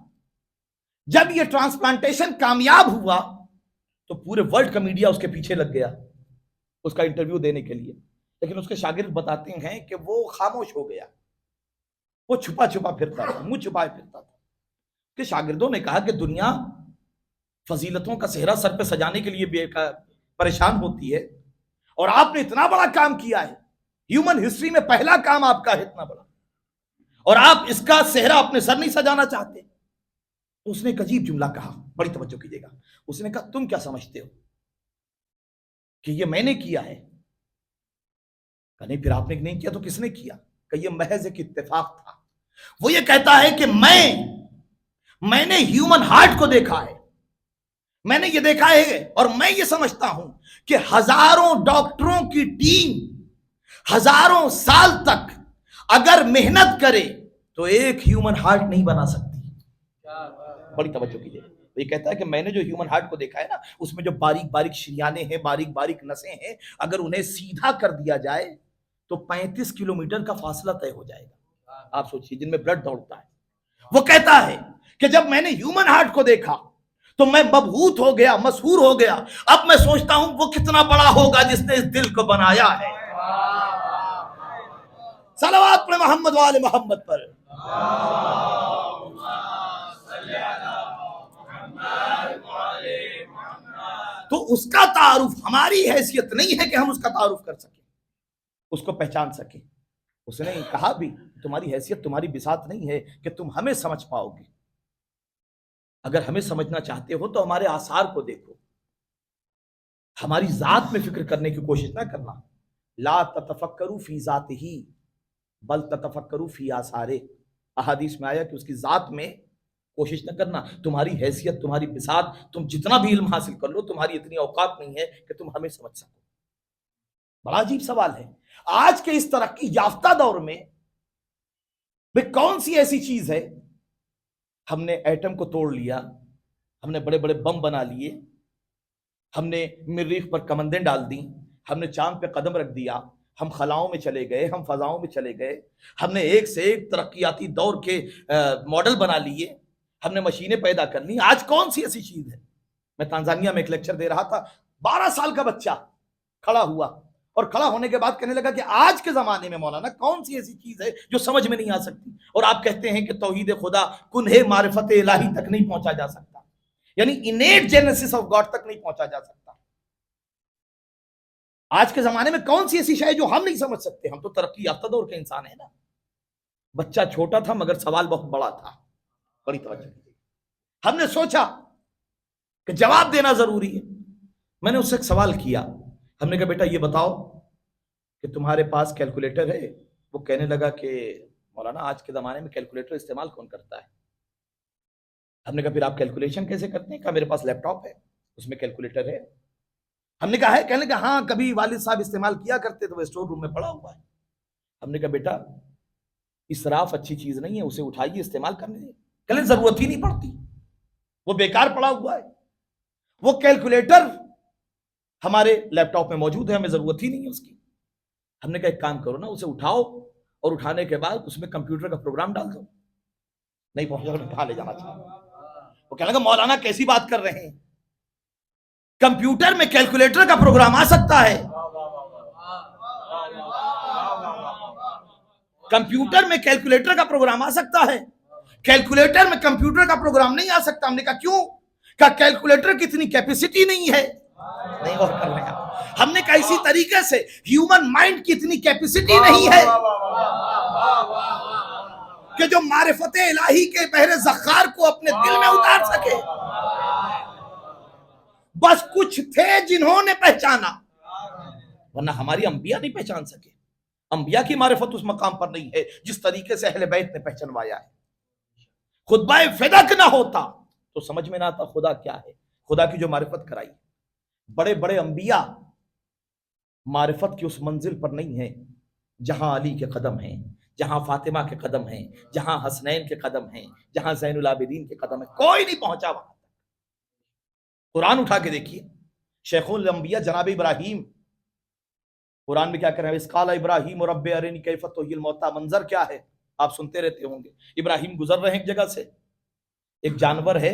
جب یہ ٹرانسپلانٹیشن کامیاب ہوا تو پورے ورلڈ کا میڈیا اس کے پیچھے لگ گیا اس کا انٹرویو دینے کے لیے، لیکن اس کے شاگرد بتاتے ہیں کہ وہ خاموش ہو گیا، وہ چھپا چھپا پھرتا تھا، منہ چھپائے پھرتا تھا۔ کہ شاگردوں نے کہا کہ دنیا فضیلتوں کا صحرا سر پہ سجانے کے لیے پریشان ہوتی ہے، اور آپ نے اتنا بڑا کام کیا ہے، ہیومن ہسٹری میں پہلا کام آپ کا ہے اتنا بڑا، اور آپ اس کا صحرا اپنے سر نہیں سجانا چاہتے۔ تو اس نے ایک عجیب جملہ کہا، بڑی توجہ کیجیے گا، اس نے کہا تم کیا سمجھتے ہو کہ یہ میں نے کیا ہے؟ کہ نہیں، پھر آپ نے نہیں کیا تو کس نے کیا؟ کہ یہ محض ایک اتفاق تھا۔ وہ یہ کہتا ہے کہ میں نے ہیومن ہارٹ کو دیکھا ہے، میں نے یہ دیکھا ہے، اور میں یہ سمجھتا ہوں کہ ہزاروں ڈاکٹروں کی ٹیم ہزاروں سال تک اگر محنت کرے تو ایک ہیومن ہارٹ نہیں بنا سکتی۔ بڑی توجہ کیجیے، یہ کہتا ہے کہ میں نے جو ہیومن ہارٹ کو دیکھا ہے نا، اس میں جو باریک باریک شریانے ہیں، باریک باریک نسیں ہیں، اگر انہیں سیدھا کر دیا جائے تو 35 کلومیٹر کا فاصلہ طے ہو جائے گا۔ آپ سوچیے، جن میں بلڈ دوڑتا ہے۔ وہ کہتا ہے کہ جب میں نے ہیومن ہارٹ کو دیکھا تو میں مبہوت ہو گیا، مسحور ہو گیا۔ اب میں سوچتا ہوں وہ کتنا بڑا ہوگا جس نے اس دل کو بنایا ہے۔ صلوات پڑھ محمد و آل محمد پر۔ تو اس کا تعارف، ہماری حیثیت نہیں ہے کہ ہم اس کا تعارف کر سکیں، اس کو پہچان سکیں۔ اس نے کہا بھی تمہاری حیثیت، تمہاری بساط نہیں ہے کہ تم ہمیں سمجھ پاؤ گے۔ اگر ہمیں سمجھنا چاہتے ہو تو ہمارے آثار کو دیکھو، ہماری ذات میں فکر کرنے کی کوشش نہ کرنا۔ لا تتفکروا فی ذاتہ بل تتفکروا فی آثارہ، احادیث میں آیا کہ اس کی ذات میں کوشش نہ کرنا۔ تمہاری حیثیت، تمہاری بساط، تم جتنا بھی علم حاصل کر لو، تمہاری اتنی اوقات نہیں ہے کہ تم ہمیں سمجھ سکو۔ بڑا عجیب سوال ہے آج کے اس ترقی یافتہ دور میں، کون سی ایسی چیز ہے؟ ہم نے ایٹم کو توڑ لیا، ہم نے بڑے بڑے بم بنا لیے، ہم نے مریخ پر کمندیں ڈال دیں، ہم نے چاند پہ قدم رکھ دیا، ہم خلاؤں میں چلے گئے، ہم فضاؤں میں چلے گئے، ہم نے ایک سے ایک ترقیاتی دور کے ماڈل بنا لیے، ہم نے مشینیں پیدا کر لی. آج کون سی ایسی چیز ہے؟ میں تانزانیہ میں ایک لیکچر دے رہا تھا, 12 سال کا بچہ کھڑا ہوا اور کھڑا ہونے کے بعد کہنے لگا کہ آج کے زمانے میں مولانا کون سی ایسی چیز ہے جو سمجھ میں نہیں آ سکتی, اور آپ کہتے ہیں کہ توحید خدا کنہ معرفت الہی تک نہیں پہنچا جا سکتا, یعنی انیٹ جینیسس آف گاڈ تک نہیں پہنچا جا سکتا. آج کے زمانے میں کون سی ایسی شے جو ہم نہیں سمجھ سکتے؟ ہم تو ترقی یافتہ دور کے انسان ہیں نا. بچہ چھوٹا تھا مگر سوال بہت بڑا تھا. بڑی توجہ. ہم نے سوچا کہ جواب دینا ضروری ہے. میں نے اس سے ایک سوال کیا. ہم نے کہا بیٹا یہ بتاؤ کہ تمہارے پاس کیلکولیٹر ہے؟ وہ کہنے لگا کہ مولانا آج کے زمانے میں کیلکولیٹر استعمال کون کرتا ہے؟ ہم نے کہا پھر آپ کیلکولیشن کیسے کرتے ہیں؟ کہا میرے پاس لیپ ٹاپ ہے, اس میں کیلکولیٹر ہے. ہم نے کہا ہے؟ کہنے لگا ہاں کبھی والد صاحب استعمال کیا کرتے تو وہ اسٹور روم میں پڑا ہوا ہے. ہم نے کہا بیٹا اسراف اچھی چیز نہیں ہے, اسے اٹھائیے استعمال کرنے دیں. کہنے ضرورت ہی نہیں پڑتی, وہ بیکار پڑا ہوا ہے. وہ کیلکولیٹر ہمارے لیپ ٹاپ میں موجود ہے, ہمیں ضرورت ہی نہیں ہے اس کی. ہم نے کہا ایک کام کرو نا, اسے اٹھاؤ اور اٹھانے کے بعد اس میں کمپیوٹر کا پروگرام ڈال دو. نہیں پہنچا, کہاں لے جانا چاہتا. وہ کہنے لگا مولانا کیسی بات کر رہے ہیں, کمپیوٹر میں کیلکولیٹر کا پروگرام آ سکتا ہے, کمپیوٹر میں کیلکولیٹر کا پروگرام آ سکتا ہے, کیلکولیٹر میں کمپیوٹر کا پروگرام نہیں آ سکتا. ہم نے کہا کیوں؟ کہا کیلکولیٹر کی اتنی کیپیسٹی نہیں ہے. نہیں غور کر رہے ہیں. ہم نے کہا اسی طریقے سے ہیومن مائنڈ کی اتنی کیپیسٹی نہیں ہے کہ جو معرفت الہی کے بحر ذخار کو اپنے دل میں اتار سکے. بس کچھ تھے جنہوں نے پہچانا, ورنہ ہماری انبیاء نہیں پہچان سکے. انبیاء کی معرفت اس مقام پر نہیں ہے جس طریقے سے اہل بیت نے پہچانوایا ہے. خطبہ فدق نہ ہوتا تو سمجھ میں نہ آتا خدا کیا ہے. خدا کی جو معرفت کرائی, بڑے بڑے انبیاء معرفت کی اس منزل پر نہیں ہیں جہاں علی کے قدم ہیں, جہاں فاطمہ کے قدم ہیں, جہاں حسنین کے قدم ہیں, جہاں زین العابدین کے قدم ہیں. کوئی نہیں پہنچا وہاں تک. قرآن اٹھا کے دیکھیے, شیخ الانبیاء جناب ابراہیم, قرآن میں کیا کر رہے ہیں؟ اس قال ابراہیم رب ارنی کیف تحیی الموتیٰ. منظر کیا ہے آپ سنتے رہتے ہوں گے. ابراہیم گزر رہے ہیں ایک جگہ سے, ایک جانور ہے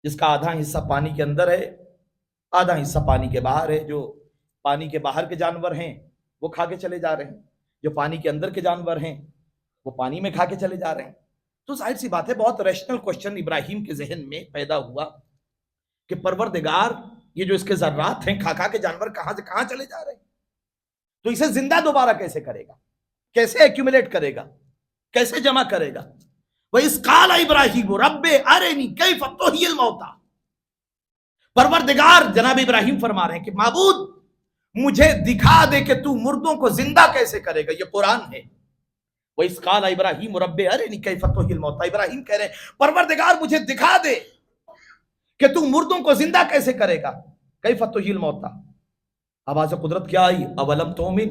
جس کا آدھا حصہ پانی کے اندر ہے, آدھا حصہ پانی کے باہر ہے. جو پانی کے باہر کے جانور ہیں وہ کھا کے چلے جا رہے ہیں, جو پانی کے اندر کے جانور ہیں وہ پانی میں کھا کے چلے جا رہے ہیں. تو ظاہر سی بات ہے بہت ریشنل کوشچن ابراہیم کے ذہن میں پیدا ہوا کہ پروردگار یہ جو اس کے ذرات ہیں کھا کھا کے جانور کہاں سے کہاں چلے جا رہے ہیں, تو اسے زندہ دوبارہ کیسے کرے گا, کیسے ایکیومولیٹ کرے گا, کیسے جمع کرے گا. وَإِذْ قَالَ إِبْرَاهِيمُ رَبِّ أَرِنِي كَيْفَ تُحْيِي الْمَوْتَىٰ. پروردگار جناب ابراہیم فرما رہے ہیں کہ معبود مجھے دکھا دے کہ تو مردوں کو زندہ کیسے کرے گا. یہ قرآن ہے. وَإِذْ قَالَ إِبْرَاهِيمُ رَبِّ أَرِنِي كَيْفَ تُحْيِي الْمَوْتَىٰ. ابراہیم کہہ رہے ہیں پروردگار مجھے دکھا دے کہ تو مردوں کو زندہ کیسے کرے گا. کیف تحیی الموتیٰ. آواز قدرت کیا آئی؟ اولم تؤمن.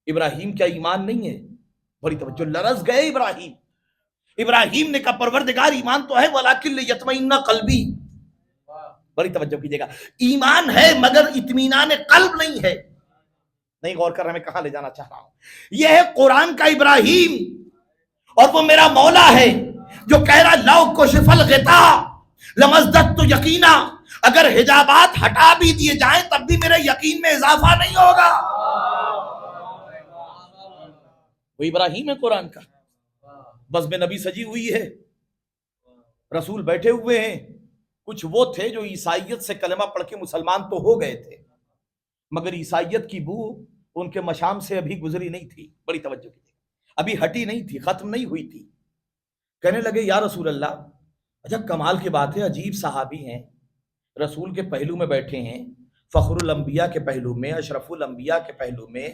ابراہیم کیا ایمان نہیں ہے؟ بڑی توجہ, لرز گئے ابراہیم. ابراہیم نے کہا پروردگار ایمان تو ہے ولکن لیطمئن قلبی. بڑی توجہ کیجیے گا, ایمان ہے مگر اطمینان قلب نہیں ہے. نہیں غور کر رہے میں کہاں لے جانا چاہ رہا ہوں. یہ ہے قرآن کا ابراہیم, اور وہ میرا مولا ہے جو کہہ رہا لو کشف الغطاء لمزددت یقینا. اگر حجابات ہٹا بھی دیے جائیں تب بھی میرے یقین میں اضافہ نہیں ہوگا. وہ ابراہیم ہے قرآن کا. بزم نبی سجی ہوئی ہے, رسول بیٹھے ہوئے ہیں. کچھ وہ تھے جو عیسائیت سے کلمہ پڑھ کے مسلمان تو ہو گئے تھے مگر عیسائیت کی بو ان کے مشام سے ابھی گزری نہیں تھی. بڑی توجہ کیجیے, ابھی ہٹی نہیں تھی, ختم نہیں ہوئی تھی. کہنے لگے یا رسول اللہ, اچھا کمال کی بات ہے, عجیب صحابی ہیں, رسول کے پہلو میں بیٹھے ہیں, فخر الانبیاء کے پہلو میں, اشرف الانبیاء کے پہلو میں,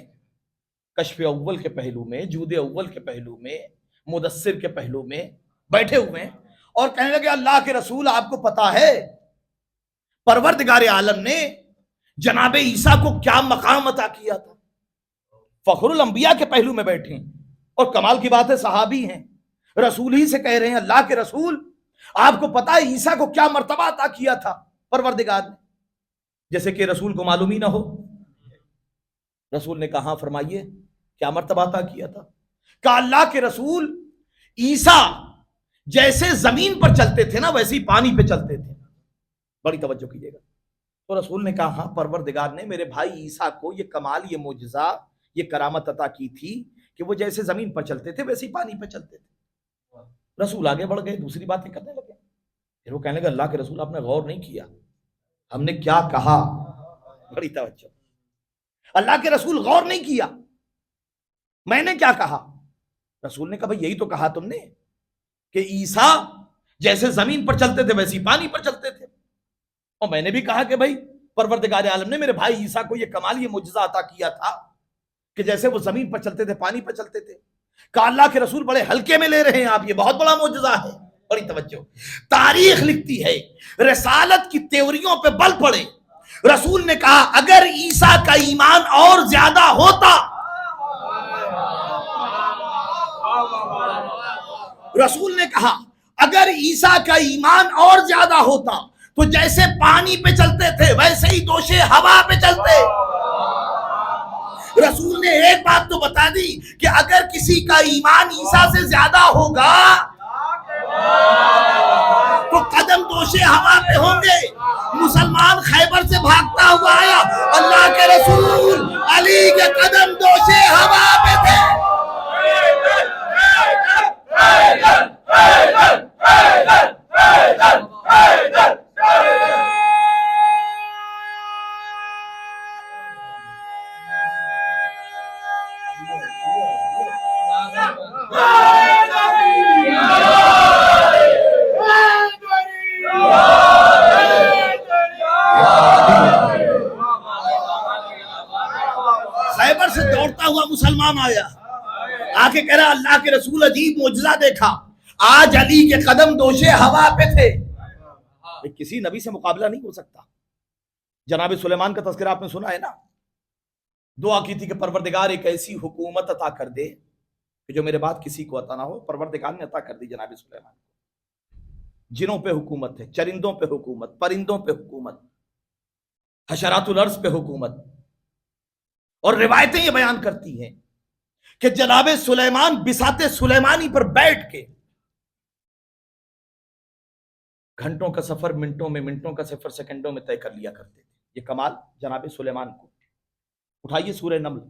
کشف اول کے پہلو میں, جود اول کے پہلو میں, مدثر کے پہلو میں بیٹھے ہوئے ہیں, اور کہنے لگے اللہ کے رسول آپ کو پتا ہے پروردگار عالم نے جناب عیسیٰ کو کیا مقام عطا کیا تھا. فخر الانبیاء کے پہلو میں بیٹھے ہیں, اور کمال کی بات ہے صحابی ہیں, رسول ہی سے کہہ رہے ہیں اللہ کے رسول آپ کو پتا ہے عیسیٰ کو کیا مرتبہ عطا کیا تھا پروردگار نے, جیسے کہ رسول کو معلوم ہی نہ ہو. رسول نے کہا فرمائیے کیا مرتبہ عطا کیا تھا. کہا اللہ کے رسول عیسیٰ جیسے زمین پر چلتے تھے نا ویسے ہی پانی پہ چلتے تھے. بڑی توجہ کیجیے گا. تو رسول نے کہا ہاں پروردگار نے میرے بھائی عیسیٰ کو یہ کمال، یہ معجزہ، یہ کرامت عطا کی تھی کہ وہ جیسے زمین پر چلتے تھے ویسے ہی پانی پہ چلتے تھے. رسول آگے بڑھ گئے، دوسری باتیں کرنے لگے. پھر وہ کہنے لگے اللہ کے رسول آپ نے غور نہیں کیا ہم نے کیا کہا. بڑی توجہ. اللہ کے رسول غور نہیں کیا میں نے کیا کہا. رسول نے کہا بھائی یہی تو کہا تم نے کہ عیسیٰ جیسے زمین پر چلتے تھے ویسے ہی پانی پر چلتے تھے. اور میں نے بھی کہا کہ بھائی پروردگار عالم نے میرے بھائی عیسیٰ کو یہ کمال، یہ معجزہ عطا کیا تھا کہ جیسے وہ زمین پر چلتے تھے پانی پر چلتے تھے. کہا اللہ کے رسول بڑے ہلکے میں لے رہے ہیں آپ، یہ بہت بڑا معجزہ ہے. بڑی توجہ. تاریخ لکھتی ہے رسالت کی تیوریوں پہ بل پڑے. رسول نے کہا اگر عیسیٰ کا ایمان اور زیادہ ہوتا، رسول نے کہا اگر عیسیٰ کا ایمان اور زیادہ ہوتا تو جیسے پانی پہ چلتے تھے ویسے ہی دوشے ہوا پہ چلتے. رسول نے ایک بات تو بتا دی کہ اگر کسی کا ایمان عیسیٰ سے زیادہ ہوگا تو قدم دوشے ہوا پہ ہوں گے. مسلمان خیبر سے بھاگتا ہوا آیا، اللہ کے رسول علی کے قدم دوشے ہوا پہ تھے. خیبر سے دوڑتا ہوا مسلمان آیا، آ کے کہہ رہا اللہ کے رسول عجیب معجزہ دیکھا، آج علی کے قدم دوشے ہوا پہ تھے. کسی نبی سے مقابلہ نہیں ہو سکتا. جناب سلیمان کا تذکرہ آپ نے سنا ہے نا. دعا کی تھی کہ پروردگار ایک ایسی حکومت عطا کر دے کہ جو میرے بعد کسی کو عطا نہ ہو. پروردگار نے عطا کر دی جناب سلیمان کو. جنوں پہ حکومت ہے، چرندوں پہ حکومت، پرندوں پہ حکومت، حشرات الارض پہ حکومت. اور روایتیں یہ بیان کرتی ہیں کہ جناب سلیمان بساط سلیمانی پر بیٹھ کے گھنٹوں کا سفر منٹوں میں، منٹوں کا سفر سیکنڈوں میں طے کر لیا کرتے تھے. یہ کمال جناب سلیمان کو. اٹھائیے سورہ نمل،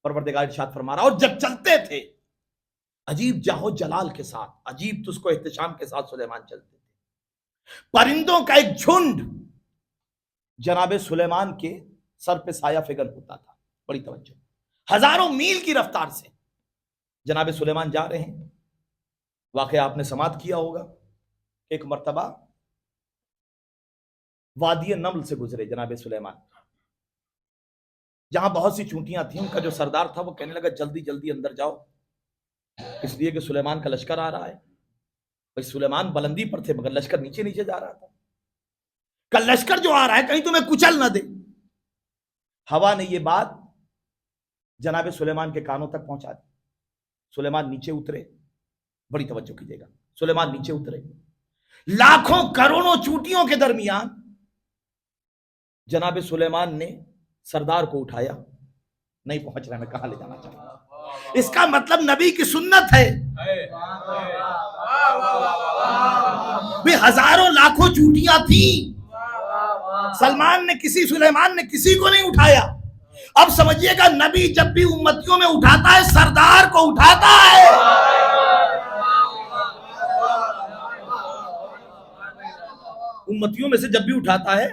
پروردگار ارشاد فرما رہا. اور جب چلتے تھے عجیب جاہو جلال کے ساتھ، عجیب تجھ کو احتشام کے ساتھ سلیمان چلتے تھے. پرندوں کا ایک جھنڈ جناب سلیمان کے سر پہ سایہ فگن ہوتا تھا. بڑی توجہ. ہزاروں میل کی رفتار سے جناب سلیمان جا رہے ہیں. واقعہ آپ نے سماعت کیا ہوگا. ایک مرتبہ وادی نمل سے گزرے جناب سلیمان، جہاں بہت سی چونٹیاں تھیں. ان کا جو سردار تھا وہ کہنے لگا جلدی جلدی اندر جاؤ، اس لیے کہ سلیمان کا لشکر آ رہا ہے. بھائی سلیمان بلندی پر تھے مگر لشکر نیچے نیچے جا رہا تھا. کہ لشکر جو آ رہا ہے کہیں تمہیں کچل نہ دے. ہوا نے یہ بات جناب سلیمان کے کانوں تک پہنچا دی. سلیمان نیچے اترے. بڑی توجہ کیجیے گا. سلیمان نیچے اترے. لاکھوں کروڑوں چوٹیوں کے درمیان جناب سلیمان نے سردار کو اٹھایا. نہیں پہنچ رہا میں کہاں لے جانا چاہتا ہوں. اس کا مطلب نبی کی سنت ہے. بھی ہزاروں لاکھوں چوٹیاں تھیں. سلیمان نے کسی کو نہیں اٹھایا. اب سمجھیے گا نبی جب بھی امتیوں میں اٹھاتا ہے سردار کو اٹھاتا ہے. امتیوں میں سے جب بھی اٹھاتا ہے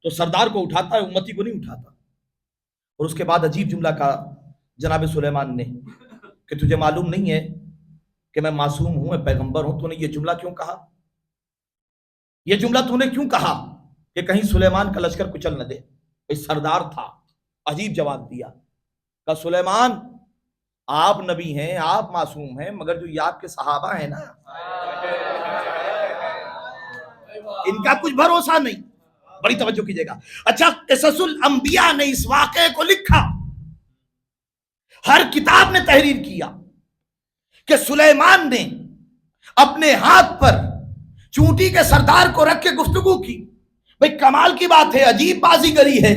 تو سردار کو اٹھاتا ہے، امتی کو نہیں اٹھاتا. اور اس کے بعد عجیب جملہ کہا جناب سلیمان نے کہ تجھے معلوم نہیں ہے کہ میں معصوم ہوں، میں پیغمبر ہوں. تو نے یہ جملہ کیوں کہا؟ یہ جملہ تو نے کیوں کہا کہ کہیں سلیمان کا لشکر کچل نہ دے؟ سردار تھا. عجیب جواب دیا. کہ سلیمان آپ نبی ہیں، آپ معصوم ہیں، مگر جو یہ آپ کے صحابہ ہیں نا ان کا کچھ بھروسہ نہیں. بڑی توجہ کیجیے گا. اچھا قصص الانبیاء نے اس واقعے کو لکھا، ہر کتاب نے تحریر کیا کہ سلیمان نے اپنے ہاتھ پر چونٹی کے سردار کو رکھ کے گفتگو کی. بھئی کمال کی بات ہے، عجیب بازیگری ہے.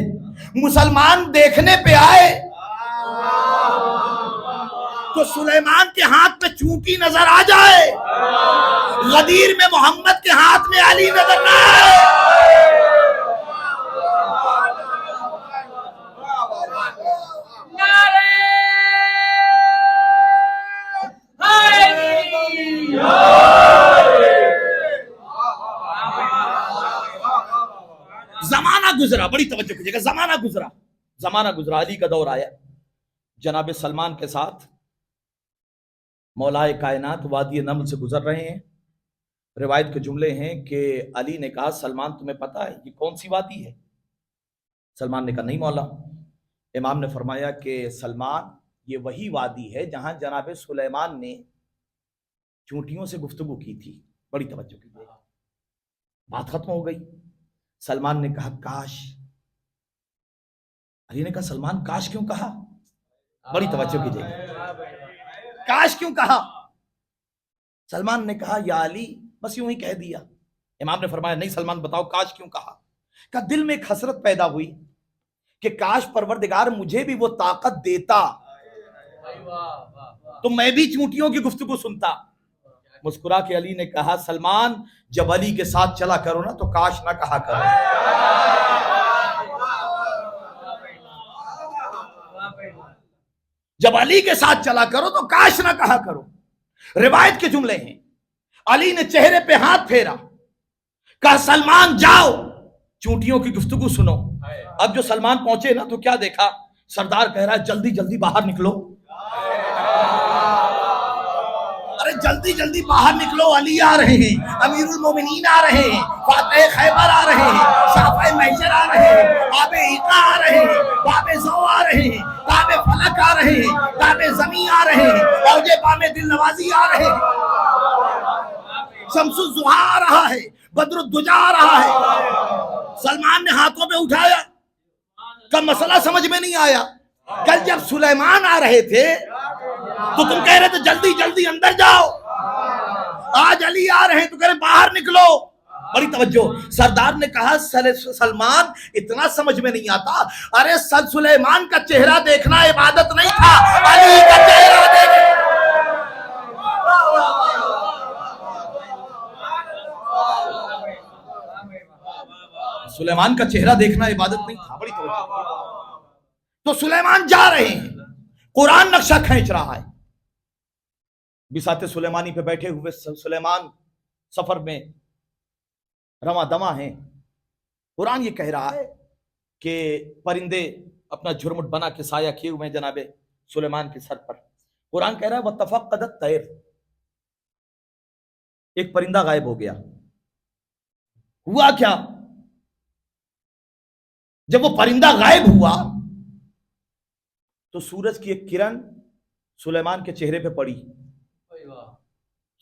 مسلمان دیکھنے پہ آئے تو سلیمان کے ہاتھ میں چونٹی نظر آ جائے، غدیر میں محمد کے ہاتھ میں علی نظر نہ آئے۔ زمانہ گزرا، بڑی توجہ کیجیے گا، زمانہ گزرا، علی کا دور آیا، جناب سلمان کے ساتھ مولائے کائنات وادی نمل سے گزر رہے ہیں۔ روایت کے جملے ہیں کہ علی نے کہا سلمان تمہیں پتہ ہے یہ کون سی وادی ہے؟ سلمان نے کہا نہیں مولا۔ امام نے فرمایا کہ سلمان یہ وہی وادی ہے جہاں جناب سلیمان نے چونٹیوں سے گفتگو کی تھی۔ بڑی توجہ کیجیے گا، بات ختم ہو گئی۔ سلمان نے کہا کاش، علی نے کہا سلمان کاش کیوں کہا؟ بڑی توجہ کیجیے گا، کاش کیوں کہا؟ سلمان نے کہا یا علی بس یوں ہی کہہ دیا۔ امام نے فرمایا نہیں سلمان بتاؤ کاش کیوں کہا؟ کہ دل میں ایک حسرت پیدا ہوئی کہ کاش پروردگار مجھے بھی وہ طاقت دیتا تو میں بھی چونٹیوں کی گفتگو سنتا۔ مسکرا کے علی نے کہا سلمان جب علی کے ساتھ چلا کرو نا تو کاش نہ کہا کرو۔ جب علی کے ساتھ چلا کرو تو کاش نہ کہا کرو۔ روایت کے جملے ہیں علی نے چہرے پہ ہاتھ پھیرا، کہا سلمان جاؤ چونٹیوں کی گفتگو سنو۔ اب جو سلمان پہنچے نا تو کیا دیکھا؟ سردار کہہ رہا ہے جلدی جلدی باہر نکلو، ارے جلدی جلدی باہر نکلو، علی آ رہے ہیں، امیر المومنین آ رہے ہیں، فاتح خیبر آ رہے ہیں، شافع محشر آ رہے ہیں، باب عیقا آ رہے ہیں، باب زو آ رہے ہیں، باب فلک آ رہے ہیں، باب زمین آ رہے ہیں، اوج بام دل نوازی آ رہے ہیں، شمس الضحیٰ آ رہا ہے، بدر الدجا آ رہا ہے۔ سلمان نے ہاتھوں پہ اٹھایا کہ مسئلہ سمجھ میں نہیں آیا، کل جب سلیمان آ رہے تھے تو تم کہہ رہے تھے جلدی جلدی اندر جاؤ، آج علی آ رہے ہیں تو کہہ رہے باہر نکلو۔ بڑی توجہ، سردار نے کہا سلمان اتنا سمجھ میں نہیں آتا، ارے سلیمان کا چہرہ دیکھنا عبادت نہیں تھا، علی کا چہرہ دیکھنا۔ سلیمان کا چہرہ دیکھنا عبادت نہیں تھا۔ بڑی توجہ، تو سلیمان جا رہے ہیں، قرآن نقشہ کھینچ رہا ہے، بساط سلیمانی پہ بیٹھے ہوئے سلیمان سفر میں رواں دواں ہیں۔ قرآن یہ کہہ رہا ہے کہ پرندے اپنا جھرمٹ بنا کے سایہ کیے ہوئے ہیں جناب سلیمان کے سر پر۔ قرآن کہہ رہا ہے وَتَفَقَّدَ الطَّيْرُ، ایک پرندہ غائب ہو گیا۔ ہوا کیا؟ جب وہ پرندہ غائب ہوا تو سورج کی ایک کرن سلیمان کے چہرے پہ پڑی۔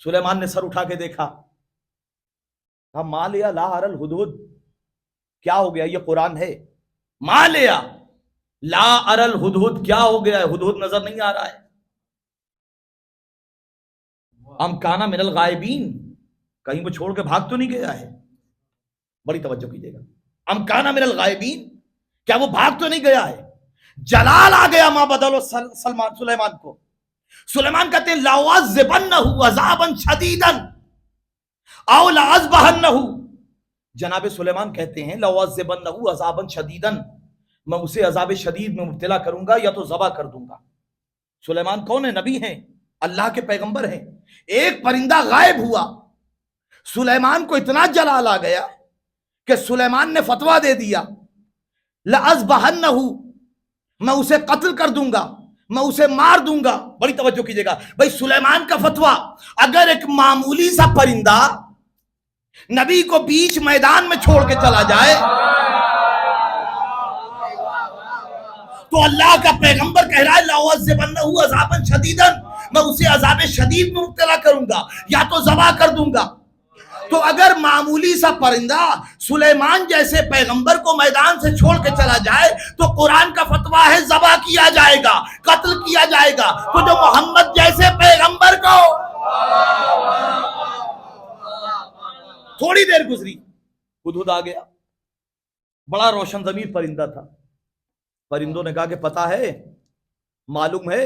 سلیمان نے سر اٹھا کے دیکھا، کہا ما لیا لا ارى الہدہد، کیا ہو گیا؟ یہ قرآن ہے، ما لیا لا ارى الہدہد، کیا ہو گیا ہے؟ ہدہد نظر نہیں آ رہا ہے۔ ام کانا من الغائبین، کہیں وہ چھوڑ کے بھاگ تو نہیں گیا ہے؟ بڑی توجہ کیجیے گا، ام کانا من الغائبین، کیا وہ بھاگ تو نہیں گیا ہے؟ جلال آ گیا ما بدلو سلیمان کو۔ سلیمان کہتے ہیں لَأُعَذِّبَنَّهُ عَذَابًا شَدِيدًا أَوْ لَأَذْبَحَنَّهُ، جناب سلیمان کہتے ہیں لَأُعَذِّبَنَّهُ عَذَابًا شَدِيدًا، میں اسے عذاب شدید میں مبتلا کروں گا یا تو ذبح کر دوں گا۔ سلیمان کون ہے؟ نبی ہیں، اللہ کے پیغمبر ہیں۔ ایک پرندہ غائب ہوا، سلیمان کو اتنا جلال آ گیا کہ سلیمان نے فتویٰ دے دیا لَأَذْبَحَنَّهُ، میں اسے قتل کر دوں گا، میں اسے مار دوں گا۔ بڑی توجہ کیجیے گا بھائی، سلیمان کا فتویٰ، اگر ایک معمولی سا پرندہ نبی کو بیچ میدان میں چھوڑ کے چلا جائے تو اللہ کا پیغمبر کہہ رہا ہے لَأُعَذِّبَنَّهُ عَذَابًا شَدِيدًا، میں اسے عذاب شدید میں مبتلا کروں گا یا تو ذبح کر دوں گا۔ تو اگر معمولی سا پرندہ سلیمان جیسے پیغمبر کو میدان سے چھوڑ کے چلا جائے تو قرآن کا فتویٰ ہے ذبح کیا جائے گا، قتل کیا جائے گا۔ تو جو محمد جیسے پیغمبر کو، تھوڑی دیر گزری، ہدہد آ گیا، بڑا روشن ضمیر پرندہ تھا۔ پرندوں نے کہا کہ پتہ ہے، معلوم ہے،